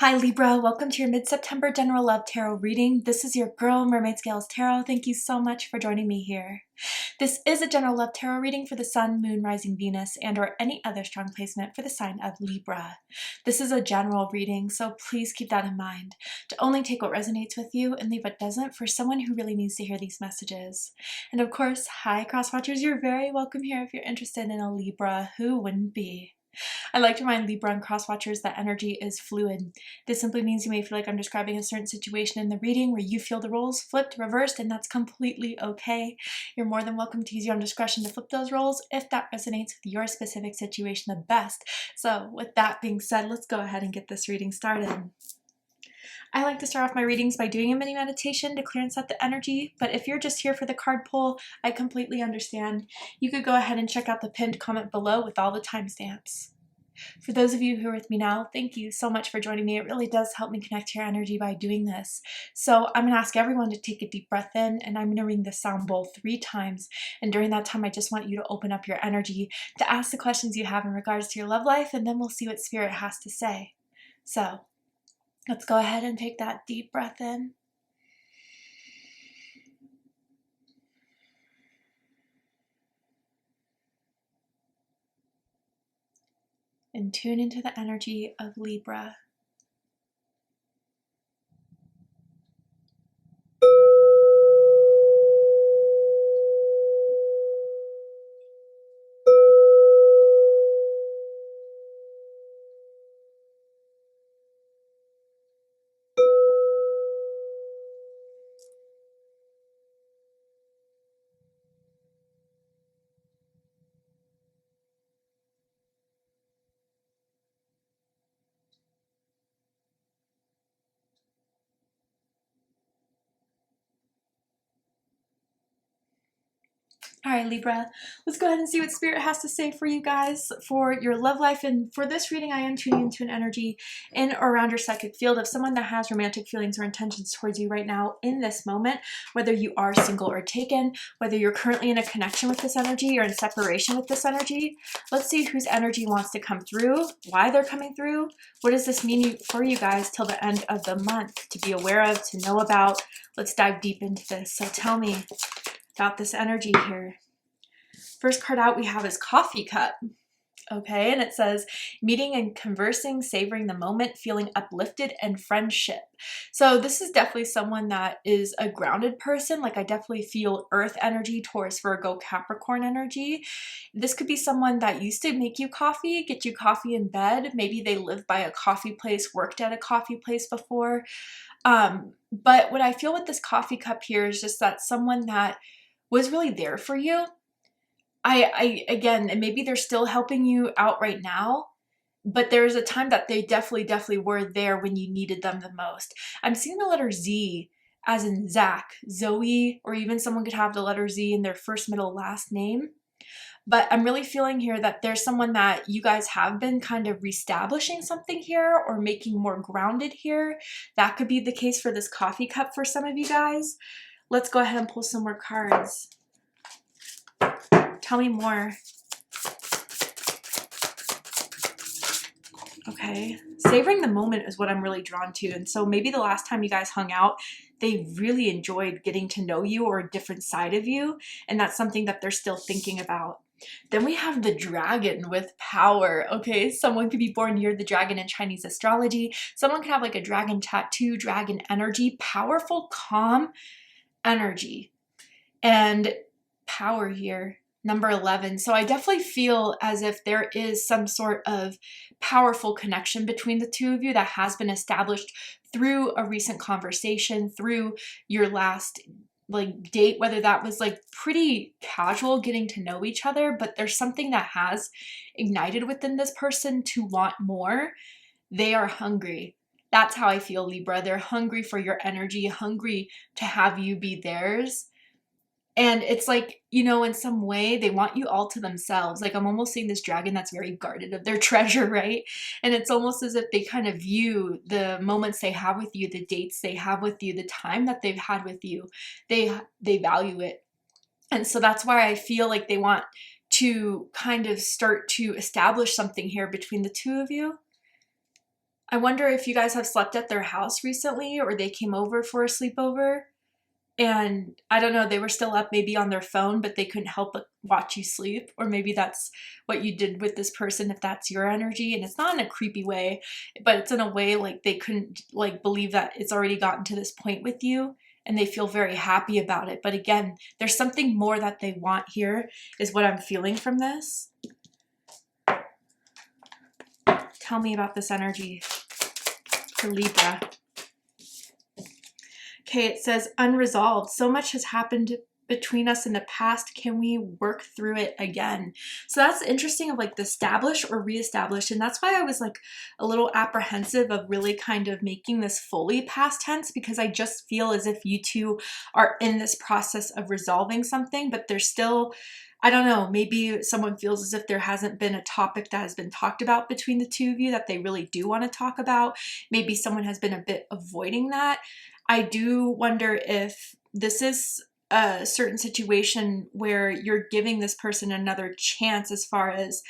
Hi Libra, welcome to your mid-September general love tarot reading. This is your girl, Mermaid Scales Tarot. Thank you so much for joining me here. This is a general love tarot reading for the Sun, Moon, Rising, Venus, and or any other strong placement for the sign of Libra. This is a general reading, so please keep that in mind. To only take what resonates with you and leave what doesn't for someone who really needs to hear these messages. And of course, hi crosswatchers, you're very welcome here if you're interested in a Libra. Who wouldn't be? I like to remind Libra and crosswatchers that energy is fluid. This simply means you may feel like I'm describing a certain situation in the reading where you feel the roles flipped, reversed, and that's completely okay. You're more than welcome to use your own discretion to flip those roles if that resonates with your specific situation the best. So with that being said, let's go ahead and get this reading started. I like to start off my readings by doing a mini meditation to clear and set the energy, but if you're just here for the card pull, I completely understand. You could go ahead and check out the pinned comment below with all the timestamps. For those of you who are with me now, thank you so much for joining me. It really does help me connect to your energy by doing this. So I'm going to ask everyone to take a deep breath in, and I'm going to ring the sound bowl 3 times. And during that time, I just want you to open up your energy to ask the questions you have in regards to your love life, and then we'll see what Spirit has to say. So let's go ahead and take that deep breath in. And tune into the energy of Libra. All right, Libra, let's go ahead and see what Spirit has to say for you guys for your love life. And for this reading, I am tuning into an energy in or around your psychic field of someone that has romantic feelings or intentions towards you right now in this moment, whether you are single or taken, whether you're currently in a connection with this energy or in separation with this energy. Let's see whose energy wants to come through, why they're coming through. What does this mean for you guys till the end of the month to be aware of, to know about? Let's dive deep into this. So tell me about this energy here. First card out we have is Coffee Cup. Okay, and it says, meeting and conversing, savoring the moment, feeling uplifted, and friendship. So this is definitely someone that is a grounded person. Like I definitely feel earth energy, Taurus, Virgo, Capricorn energy. This could be someone that used to make you coffee, get you coffee in bed. Maybe they lived by a coffee place, worked at a coffee place before. But what I feel with this coffee cup here is just that someone that was really there for you. Again, and maybe they're still helping you out right now, but there's a time that they definitely were there when you needed them the most. I'm seeing the letter Z as in Zach, Zoe, or even someone could have the letter Z in their first, middle, last name. But I'm really feeling here that there's someone that you guys have been kind of reestablishing something here or making more grounded here. That could be the case for this coffee cup for some of you guys. Let's go ahead and pull some more cards. Tell me more. Okay, savoring the moment is what I'm really drawn to. And so maybe the last time you guys hung out, they really enjoyed getting to know you or a different side of you. And that's something that they're still thinking about. Then we have the dragon with power. Okay, someone could be born near the dragon in Chinese astrology. Someone could have like a dragon tattoo, dragon energy, powerful, calm energy. And power here. Number 11. So I definitely feel as if there is some sort of powerful connection between the two of you that has been established through a recent conversation, through your last like date, whether that was like pretty casual getting to know each other, but there's something that has ignited within this person to want more. They are hungry. That's how I feel, Libra. They're hungry for your energy, hungry to have you be theirs. And it's like, you know, in some way, they want you all to themselves. Like I'm almost seeing this dragon that's very guarded of their treasure, right? And it's almost as if they kind of view the moments they have with you, the dates they have with you, the time that they've had with you, they value it. And so that's why I feel like they want to kind of start to establish something here between the two of you. I wonder if you guys have slept at their house recently or they came over for a sleepover. And I don't know, they were still up maybe on their phone, but they couldn't help but watch you sleep. Or maybe that's what you did with this person if that's your energy. And it's not in a creepy way, but it's in a way like they couldn't like believe that it's already gotten to this point with you. And they feel very happy about it. But again, there's something more that they want here is what I'm feeling from this. Tell me about this energy for Libra. Okay, it says unresolved. So much has happened between us in the past. Can we work through it again? So that's interesting of like the establish or reestablish. And that's why I was like a little apprehensive of really kind of making this fully past tense, because I just feel as if you two are in this process of resolving something, but there's still, I don't know, maybe someone feels as if there hasn't been a topic that has been talked about between the two of you that they really do want to talk about. Maybe someone has been a bit avoiding that. I do wonder if this is a certain situation where you're giving this person another chance as far as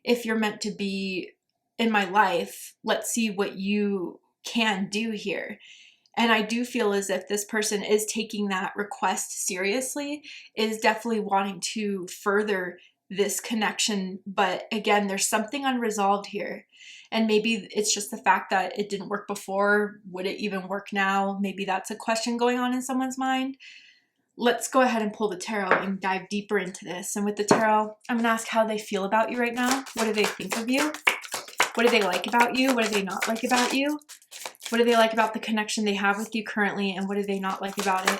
if you're meant to be in my life, let's see what you can do here. And I do feel as if this person is taking that request seriously, is definitely wanting to further this connection. But again, there's something unresolved here. And maybe it's just the fact that it didn't work before. Would it even work now? Maybe that's a question going on in someone's mind. Let's go ahead and pull the tarot and dive deeper into this. And with the tarot, I'm gonna ask how they feel about you right now. What do they think of you? What do they like about you? What do they not like about you? What do they like about the connection they have with you currently? And what do they not like about it?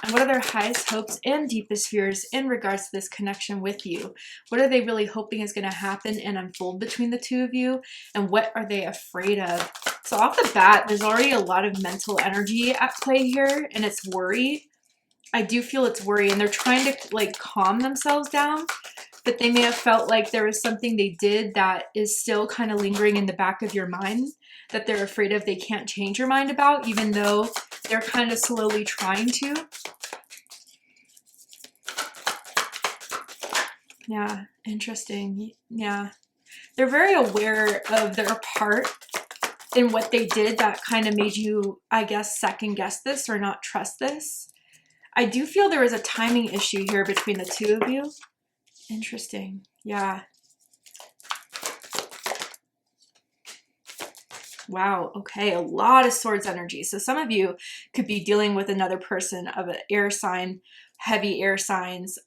And what are their highest hopes and deepest fears in regards to this connection with you? What are they really hoping is going to happen and unfold between the two of you? And what are they afraid of? So off the bat, there's already a lot of mental energy at play here, and it's worry. I do feel it's worry, and they're trying to like calm themselves down, but they may have felt like there was something they did that is still kind of lingering in the back of your mind that they're afraid of they can't change your mind about, even though they're kind of slowly trying to. Yeah, interesting. Yeah. They're very aware of their part in what they did that kind of made you, I guess, second guess this or not trust this. I do feel there is a timing issue here between the two of you. Interesting. Yeah. Wow. Okay. A lot of swords energy. So some of you could be dealing with another person of an air sign, heavy air signs,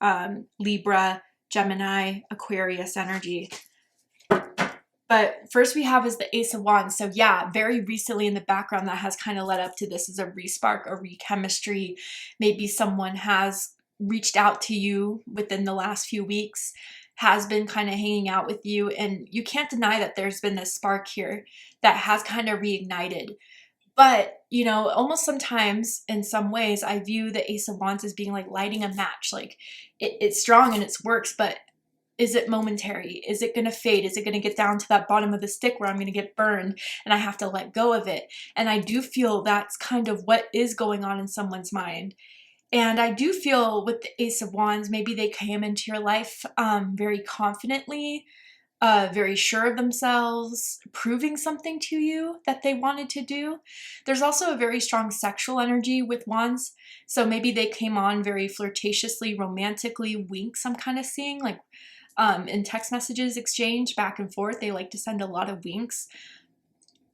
Libra, Gemini, Aquarius energy. But first we have is the Ace of Wands. So yeah, very recently in the background that has kind of led up to this is a respark, a rechemistry. Maybe someone has reached out to you within the last few weeks, has been kind of hanging out with you, and you can't deny that there's been this spark here that has kind of reignited. But, you know, almost sometimes in some ways I view the Ace of Wands as being like lighting a match. Like it's strong and it works, but is it momentary? Is it going to fade? Is it going to get down to that bottom of the stick where I'm going to get burned and I have to let go of it? And I do feel that's kind of what is going on in someone's mind. And I do feel with the Ace of Wands, maybe they came into your life very confidently, very sure of themselves, proving something to you that they wanted to do. There's also a very strong sexual energy with Wands. So maybe they came on very flirtatiously, romantically, winks I'm kind of seeing, like in text messages exchange back and forth. They like to send a lot of winks.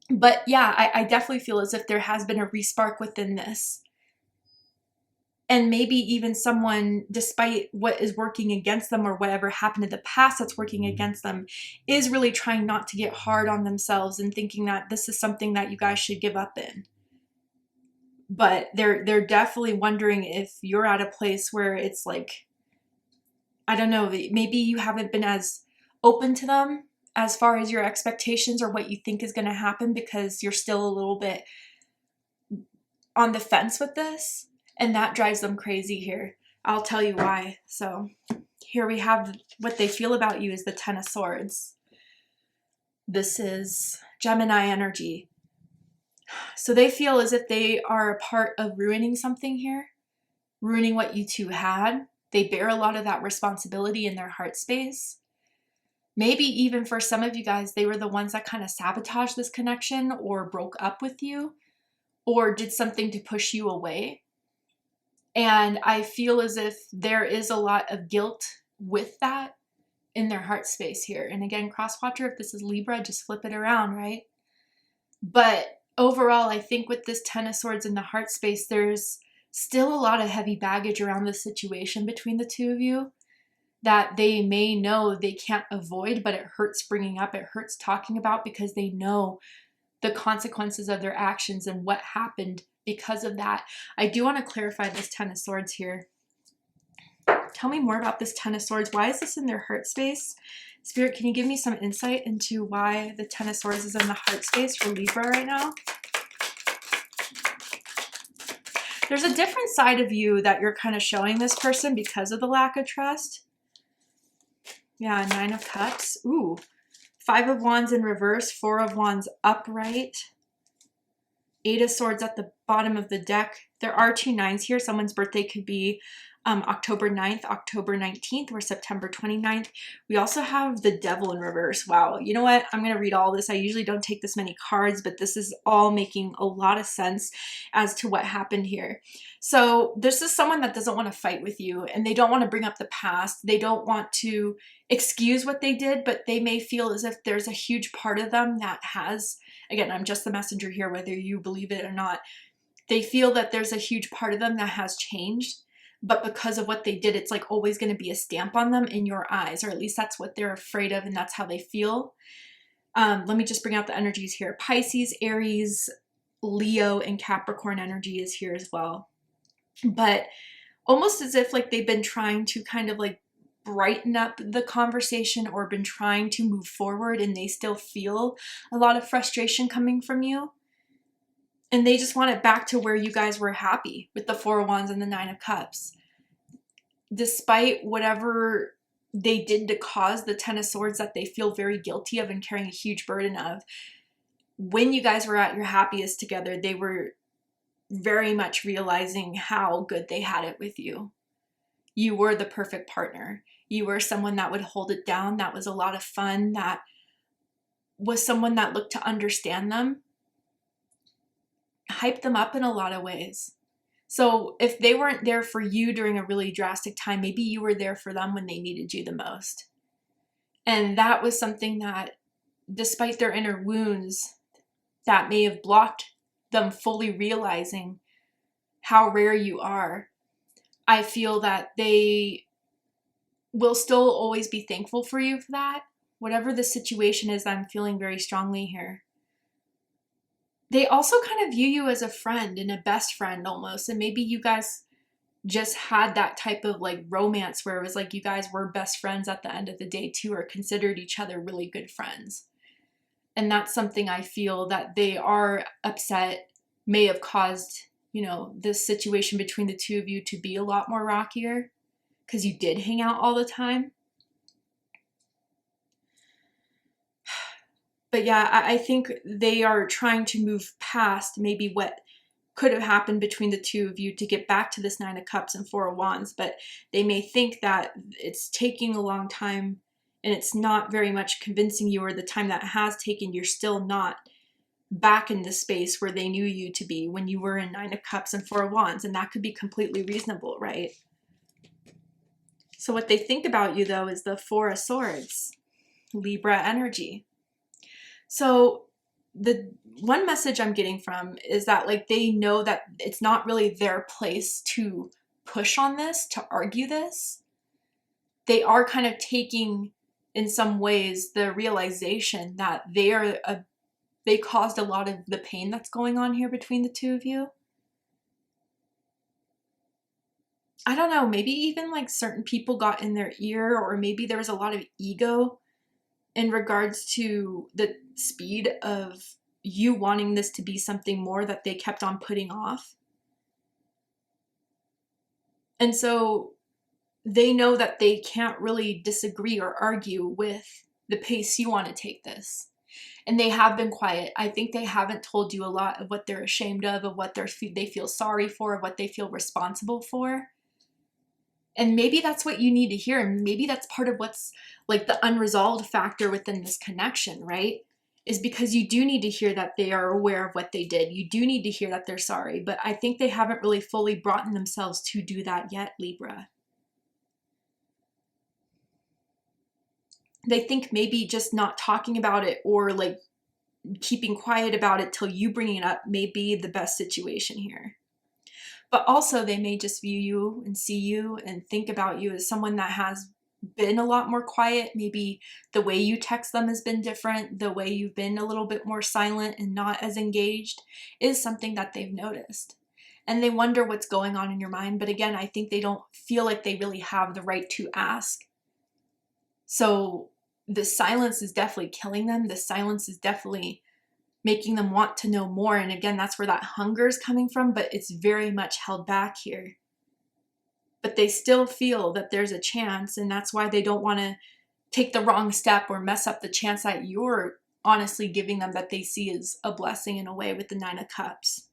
But yeah, I definitely feel as if there has been a respark within this. And maybe even someone, despite what is working against them or whatever happened in the past that's working against them, is really trying not to get hard on themselves and thinking that this is something that you guys should give up in. But they're definitely wondering if you're at a place where it's like, I don't know, maybe you haven't been as open to them as far as your expectations or what you think is going to happen because you're still a little bit on the fence with this. And that drives them crazy here. I'll tell you why. So here we have what they feel about you is the Ten of Swords. This is Gemini energy. So they feel as if they are a part of ruining something here, ruining what you two had. They bear a lot of that responsibility in their heart space. Maybe even for some of you guys, they were the ones that kind of sabotaged this connection or broke up with you or did something to push you away. And I feel as if there is a lot of guilt with that in their heart space here. And again, cross watcher, if this is Libra, just flip it around, right? But overall, I think with this Ten of Swords in the heart space, there's still a lot of heavy baggage around the situation between the two of you that they may know they can't avoid, but it hurts bringing up, it hurts talking about, because they know the consequences of their actions and what happened because of that. I do want to clarify this Ten of Swords here. Tell me more about this Ten of Swords. Why is this in their heart space? Spirit, can you give me some insight into why the Ten of Swords is in the heart space for Libra right now? There's a different side of you that you're kind of showing this person because of the lack of trust. Yeah, Nine of Cups. Ooh, Five of Wands in reverse, Four of Wands upright, Eight of Swords at the bottom of the deck. There are two nines here. Someone's birthday could be October 9th, October 19th, or September 29th. We also have the Devil in reverse. Wow. You know what? I'm going to read all this. I usually don't take this many cards, but this is all making a lot of sense as to what happened here. So this is someone that doesn't want to fight with you, and they don't want to bring up the past. They don't want to excuse what they did, but they may feel as if there's a huge part of them that has, again, I'm just the messenger here, whether you believe it or not. They feel that there's a huge part of them that has changed, but because of what they did, it's like always going to be a stamp on them in your eyes, or at least that's what they're afraid of, and that's how they feel. Let me just bring out the energies here. Pisces, Aries, Leo, and Capricorn energy is here as well. But almost as if like they've been trying to kind of like brighten up the conversation or been trying to move forward, and they still feel a lot of frustration coming from you. And they just want it back to where you guys were happy with the Four of Wands and the Nine of Cups. Despite whatever they did to cause the Ten of Swords that they feel very guilty of and carrying a huge burden of, when you guys were at your happiest together, they were very much realizing how good they had it with you. You were the perfect partner. You were someone that would hold it down, that was a lot of fun, that was someone that looked to understand them, hype them up in a lot of ways. So if they weren't there for you during a really drastic time, maybe you were there for them when they needed you the most. And that was something that, despite their inner wounds, that may have blocked them fully realizing how rare you are. I feel that they will still always be thankful for you for that. Whatever the situation is, I'm feeling very strongly here. They also kind of view you as a friend and a best friend almost. And maybe you guys just had that type of like romance where it was like you guys were best friends at the end of the day too, or considered each other really good friends. And that's something I feel that they are upset may have caused, you know, this situation between the two of you to be a lot more rockier because you did hang out all the time. But yeah, I think they are trying to move past maybe what could have happened between the two of you to get back to this Nine of Cups and Four of Wands. But they may think that it's taking a long time and it's not very much convincing you, or the time that has taken, you're still not back in the space where they knew you to be when you were in Nine of Cups and Four of Wands. And that could be completely reasonable, right? So what they think about you, though, is the Four of Swords, Libra energy. So the one message I'm getting from is that like they know that it's not really their place to push on this, to argue this. They are kind of taking, in some ways, the realization that they caused a lot of the pain that's going on here between the two of you. I don't know, maybe even like certain people got in their ear, or maybe there was a lot of ego in regards to the speed of you wanting this to be something more that they kept on putting off. And so they know that they can't really disagree or argue with the pace you want to take this. And they have been quiet. I think they haven't told you a lot of what they're ashamed of what they feel sorry for, of what they feel responsible for. And maybe that's what you need to hear. And maybe that's part of what's like the unresolved factor within this connection, right? Is because you do need to hear that they are aware of what they did. You do need to hear that they're sorry. But I think they haven't really fully brought in themselves to do that yet, Libra. They think maybe just not talking about it or like keeping quiet about it till you bring it up may be the best situation here. But also they may just view you and see you and think about you as someone that has been a lot more quiet. Maybe the way you text them has been different. The way you've been a little bit more silent and not as engaged is something that they've noticed. And they wonder what's going on in your mind. But again, I think they don't feel like they really have the right to ask. So the silence is definitely killing them. The silence is definitely making them want to know more. And again, that's where that hunger is coming from, but it's very much held back here. But they still feel that there's a chance, and that's why they don't want to take the wrong step or mess up the chance that you're honestly giving them that they see as a blessing in a way with the 9 of Cups.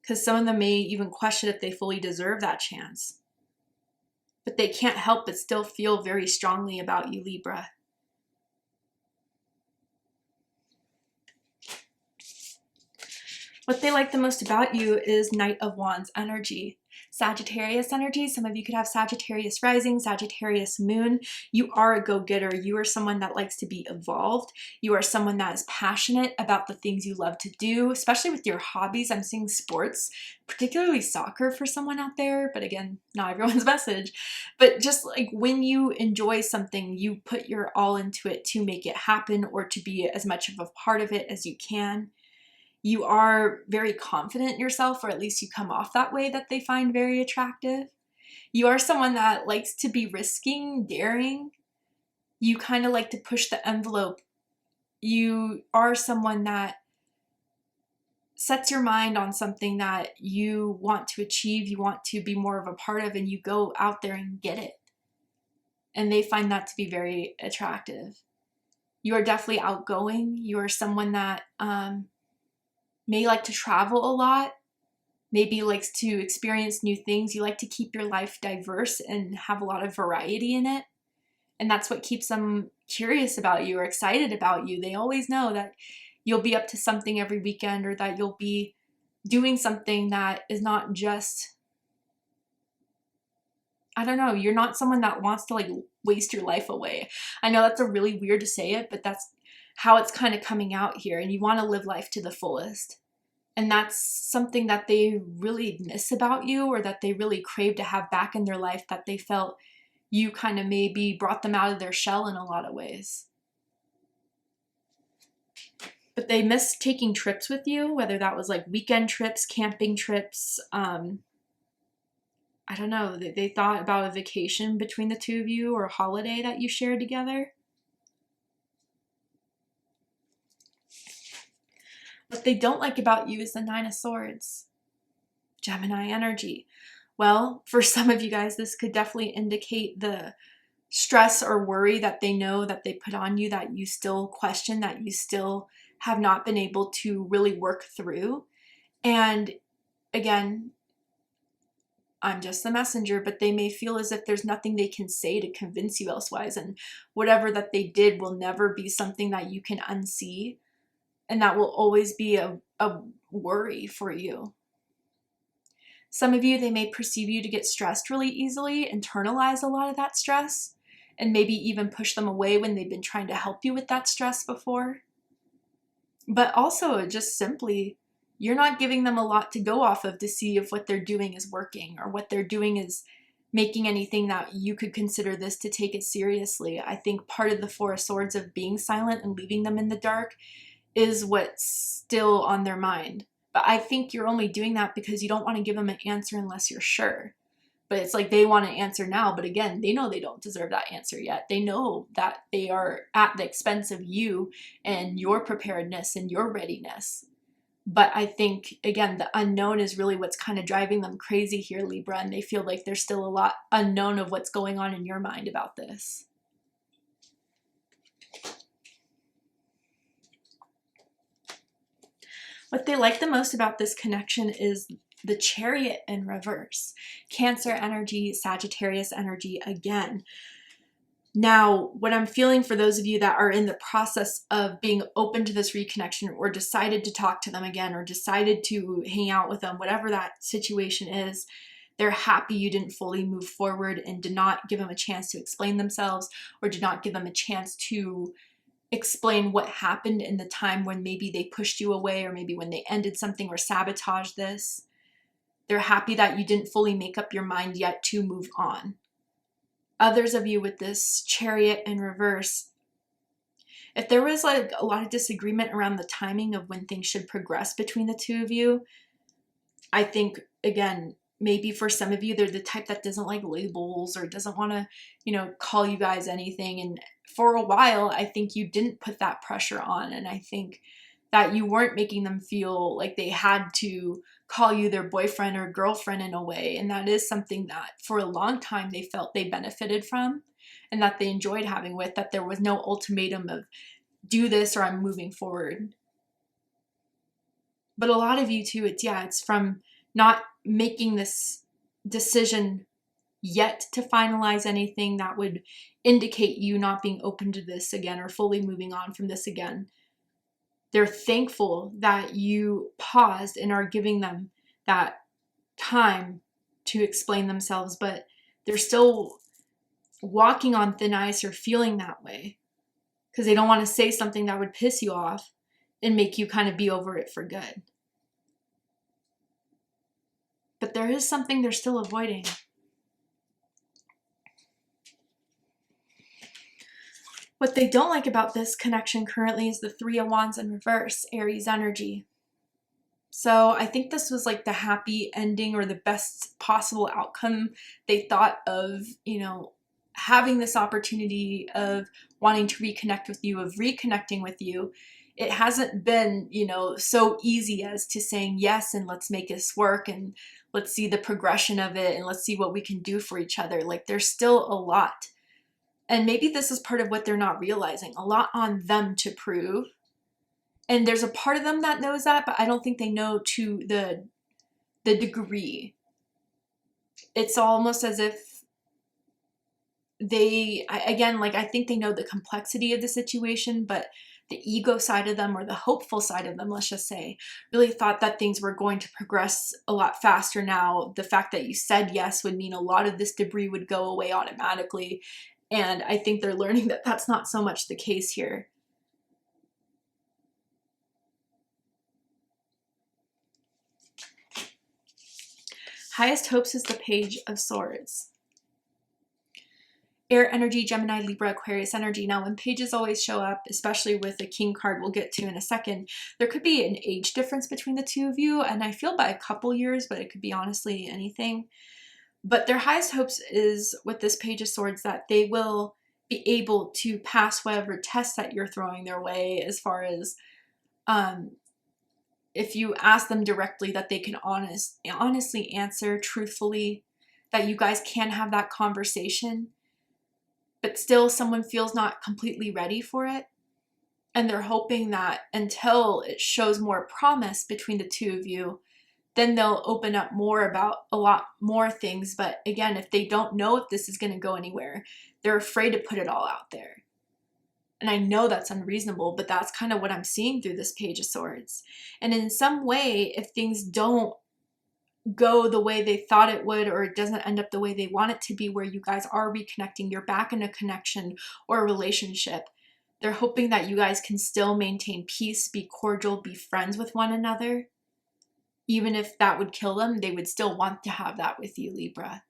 Because some of them may even question if they fully deserve that chance. But they can't help but still feel very strongly about you, Libra. What they like the most about you is Knight of Wands energy. Sagittarius energy. Some of you could have Sagittarius rising, Sagittarius moon. You are a go-getter. You are someone that likes to be evolved. You are someone that is passionate about the things you love to do, especially with your hobbies. I'm seeing sports, particularly soccer for someone out there, but again, not everyone's message. But just like when you enjoy something, you put your all into it to make it happen or to be as much of a part of it as you can. You are very confident in yourself, or at least you come off that way that they find very attractive. You are someone that likes to be risking, daring. You kind of like to push the envelope. You are someone that sets your mind on something that you want to achieve, you want to be more of a part of, and you go out there and get it. And they find that to be very attractive. You are definitely outgoing. You are someone that may like to travel a lot, maybe likes to experience new things. You like to keep your life diverse and have a lot of variety in it. And that's what keeps them curious about you or excited about you. They always know that you'll be up to something every weekend, or that you'll be doing something that is not just, I don't know, you're not someone that wants to like waste your life away. I know that's a really weird to say it, but that's how it's kind of coming out here. And you want to live life to the fullest. And that's something that they really miss about you, or that they really crave to have back in their life, that they felt you kind of maybe brought them out of their shell in a lot of ways. But they miss taking trips with you, whether that was like weekend trips, camping trips. I don't know, they thought about a vacation between the two of you, or a holiday that you shared together. What they don't like about you is the 9 of Swords. Gemini energy. Well, for some of you guys, this could definitely indicate the stress or worry that they know that they put on you, that you still question, that you still have not been able to really work through. And again, I'm just the messenger, but they may feel as if there's nothing they can say to convince you elsewise. And whatever that they did will never be something that you can unsee. And that will always be a worry for you. Some of you, they may perceive you to get stressed really easily, internalize a lot of that stress, and maybe even push them away when they've been trying to help you with that stress before. But also just simply, you're not giving them a lot to go off of to see if what they're doing is working, or what they're doing is making anything that you could consider this to take it seriously. I think part of the 4 of Swords of being silent and leaving them in the dark is what's still on their mind. But I think you're only doing that because you don't want to give them an answer unless you're sure. But it's like they want an answer now, but again, they know they don't deserve that answer yet. They know that they are at the expense of you and your preparedness and your readiness. But I think, again, the unknown is really what's kind of driving them crazy here, Libra, and they feel like there's still a lot unknown of what's going on in your mind about this. What they like the most about this connection is the Chariot in reverse. Cancer energy, Sagittarius energy again. Now, what I'm feeling for those of you that are in the process of being open to this reconnection, or decided to talk to them again, or decided to hang out with them, whatever that situation is, they're happy you didn't fully move forward and did not give them a chance to explain themselves, or did not give them a chance to explain what happened in the time when maybe they pushed you away, or maybe when they ended something or sabotaged this. They're happy that you didn't fully make up your mind yet to move on. Others of you with this Chariot in reverse, if there was like a lot of disagreement around the timing of when things should progress between the two of you, I think, again, maybe for some of you, they're the type that doesn't like labels or doesn't want to, call you guys anything. And for a while, I think you didn't put that pressure on. And I think that you weren't making them feel like they had to call you their boyfriend or girlfriend in a way. And that is something that for a long time they felt they benefited from and that they enjoyed having with, that there was no ultimatum of do this or I'm moving forward. But a lot of you too, it's from not making this decision yet to finalize anything that would indicate you not being open to this again or fully moving on from this again. They're thankful that you paused and are giving them that time to explain themselves, but they're still walking on thin ice or feeling that way because they don't want to say something that would piss you off and make you kind of be over it for good. But there is something they're still avoiding. What they don't like about this connection currently is the Three of Wands in reverse, Aries energy. So I think this was like the happy ending or the best possible outcome they thought of, having this opportunity of wanting to reconnect with you, of reconnecting with you. It hasn't been, so easy as to saying yes and let's make this work and let's see the progression of it and let's see what we can do for each other. Like there's still a lot. And maybe this is part of what they're not realizing. A lot on them to prove. And there's a part of them that knows that, but I don't think they know to the degree. It's almost as if I think they know the complexity of the situation, but the ego side of them, or the hopeful side of them, let's just say, really thought that things were going to progress a lot faster now. The fact that you said yes would mean a lot of this debris would go away automatically. And I think they're learning that that's not so much the case here. Highest hopes is the Page of Swords. Air energy, Gemini, Libra, Aquarius energy. Now, when pages always show up, especially with the King card we'll get to in a second, there could be an age difference between the two of you. And I feel by a couple years, but it could be honestly anything. But their highest hopes is with this Page of Swords that they will be able to pass whatever tests that you're throwing their way, as far as if you ask them directly, that they can honestly answer truthfully, that you guys can have that conversation, but still someone feels not completely ready for it. And they're hoping that until it shows more promise between the two of you, then they'll open up more about a lot more things. But again, if they don't know if this is going to go anywhere, they're afraid to put it all out there. And I know that's unreasonable, but that's kind of what I'm seeing through this Page of Swords. And in some way, if things don't go the way they thought it would, or it doesn't end up the way they want it to be, where you guys are reconnecting, you're back in a connection or a relationship, they're hoping that you guys can still maintain peace, be cordial, be friends with one another. Even if that would kill them, they would still want to have that with you, Libra.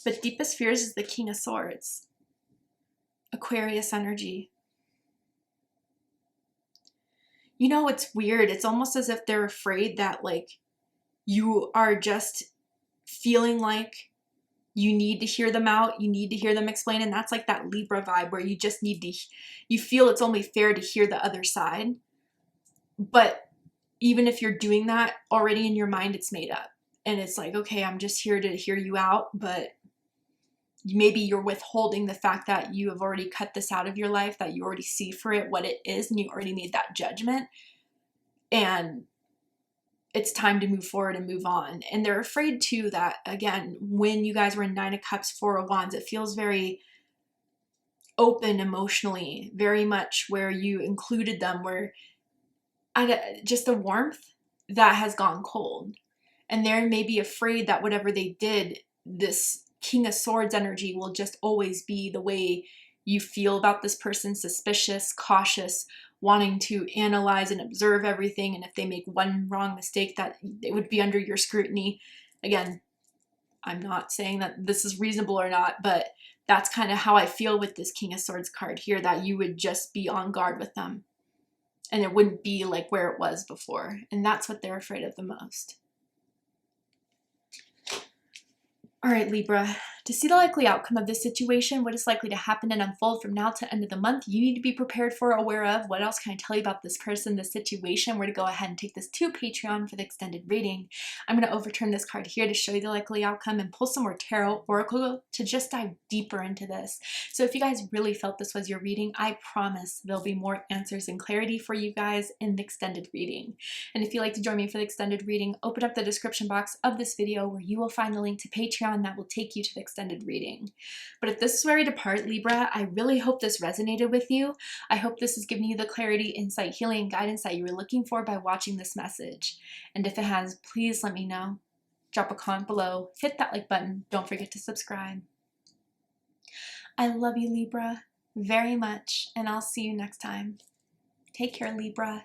But deepest fears is the King of Swords. Aquarius energy. It's weird. It's almost as if they're afraid that you are just feeling like you need to hear them out. You need to hear them explain. And that's like that Libra vibe where you just you feel it's only fair to hear the other side. But even if you're doing that already in your mind, it's made up. And it's like, okay, I'm just here to hear you out. But maybe you're withholding the fact that you have already cut this out of your life, that you already see for it what it is, and you already made that judgment. and it's time to move forward and move on. And they're afraid too that, again, when you guys were in Nine of Cups, Four of Wands, it feels very open emotionally, very much where you included them, where just a warmth that has gone cold. And they're maybe afraid that whatever they did, this King of Swords energy will just always be the way you feel about this person, suspicious, cautious, wanting to analyze and observe everything. And if they make one wrong mistake, that it would be under your scrutiny. Again, I'm not saying that this is reasonable or not, but that's kind of how I feel with this King of Swords card here, that you would just be on guard with them. And it wouldn't be like where it was before. And that's what they're afraid of the most. All right, Libra, to see the likely outcome of this situation, what is likely to happen and unfold from now to end of the month, you need to be prepared for, aware of. What else can I tell you about this person, this situation? We're going to go ahead and take this to Patreon for the extended reading. I'm going to overturn this card here to show you the likely outcome and pull some more tarot oracle to just dive deeper into this. So if you guys really felt this was your reading, I promise there'll be more answers and clarity for you guys in the extended reading. And if you'd like to join me for the extended reading, open up the description box of this video where you will find the link to Patreon that will take you to the extended reading. But if this is where we depart, Libra, I really hope this resonated with you. I hope this has given you the clarity, insight, healing, and guidance that you were looking for by watching this message. And if it has, please let me know. Drop a comment below, hit that like button, don't forget to subscribe. I love you, Libra, very much, and I'll see you next time. Take care, Libra.